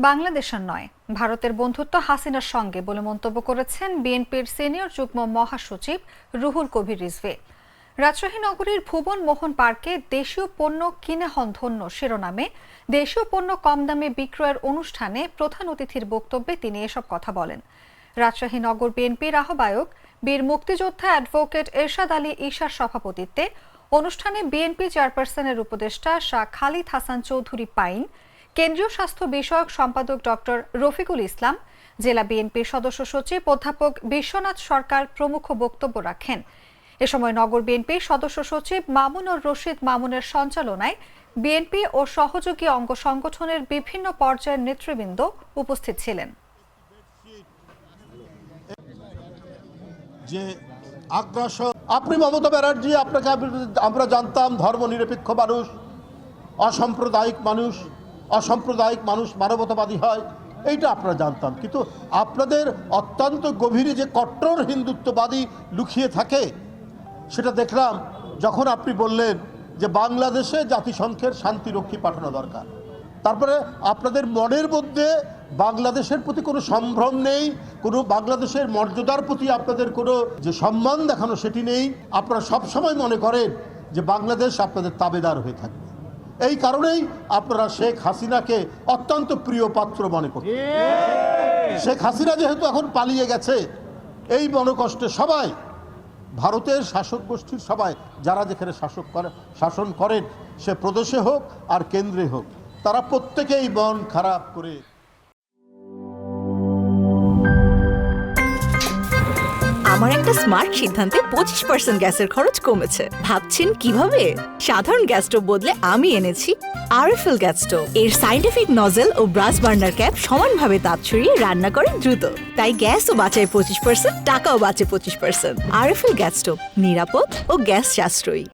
বাংলাদেশের নয়, ভারতের বন্ধুত্ব হাসিনার সঙ্গে বলে মন্তব্য করেছেন বিএনপির সিনিয়র যুগ্ম মহাসচিব রুহুল কবির রিজভী। রাজশাহী নগরীর ভুবন মোহন পার্কে দেশীয় পণ্য কিনে হন ধন্য শিরোনামে দেশীয় পণ্য কম দামে বিক্রয়ের অনুষ্ঠানে প্রধান অতিথির বক্তব্যে তিনি এসব কথা বলেন। রাজশাহী নগর বিএনপির আহ্বায়ক বীর মুক্তিযোদ্ধা অ্যাডভোকেট এরশাদ আলী ঈশার সভাপতিত্বে অনুষ্ঠানে বিএনপি চেয়ারপারসনের উপদেষ্টা শাহ খালিদ হাসান চৌধুরী পাইন, কেন্দ্রীয় স্বাস্থ্য বিষয়ক সম্পাদক ডক্টর রফিকুল ইসলাম, জেলা বিএনপির সদস্য সচিব অধ্যাপক বিশ্বনাথ সরকার প্রমুখ বক্তব্য রাখেন। এ সময় নগর বিএনপির সদস্য সচিব মামুনুর রশিদ মামুনের সঞ্চালনায় বিএনপি ও সহযোগী অঙ্গ সংগঠনের বিভিন্ন পর্যায়ের নেতৃবৃন্দ উপস্থিত ছিলেন। যে আগ্রাসন, আপনি মমতা ব্যানার্জি, আপনাকে আমরা জানতাম ধর্মনিরপেক্ষ মানুষ, অসাম্প্রদায়িক মানুষ মানবতাবাদী হয়, এইটা আপনারা জানতাম। কিন্তু আপনাদের অত্যন্ত গভীরে যে কট্টর হিন্দুত্ববাদী লুকিয়ে থাকে সেটা দেখলাম যখন আপনি বললেন যে বাংলাদেশে জাতিসংঘের শান্তিরক্ষী পাঠানো দরকার। তারপরে আপনাদের মনের মধ্যে বাংলাদেশের প্রতি কোনো সম্ভ্রম নেই, কোনো বাংলাদেশের মর্যাদার প্রতি আপনাদের কোনো যে সম্মান দেখানো সেটি নেই। আপনারা সবসময় মনে করেন যে বাংলাদেশ আপনাদের তাবেদার হয়ে থাকবে। এই কারণেই আপনারা শেখ হাসিনাকে অত্যন্ত প্রিয় পাত্র মনে করেন। শেখ হাসিনা যেহেতু এখন পালিয়ে গেছে, এই মনোকষ্টে সবাই, ভারতের শাসক গোষ্ঠীর সবাই যারা যেখানে শাসন করেন, সে প্রদেশে হোক আর কেন্দ্রে হোক, তারা প্রত্যেকেই মন খারাপ করে। আমার একটা স্মার্ট সিদ্ধান্তে 25% গ্যাসের খরচ কমেছে। ভাবছেন কিভাবে? সাধারণ গ্যাস স্টোভ বদলে আমি এনেছি আরএফএল গ্যাস স্টোভ। এর সাইন্টিফিক নজল ও ব্রাস বার্নার ক্যাপ সমানভাবে তাপ ছড়িয়ে রান্না করে দ্রুত, তাই গ্যাসও বাঁচায় 25%, টাকাও বাঁচে 25%। আরএফএল গ্যাস স্টোভ নিরাপদ ও গ্যাস সাশ্রয়ী।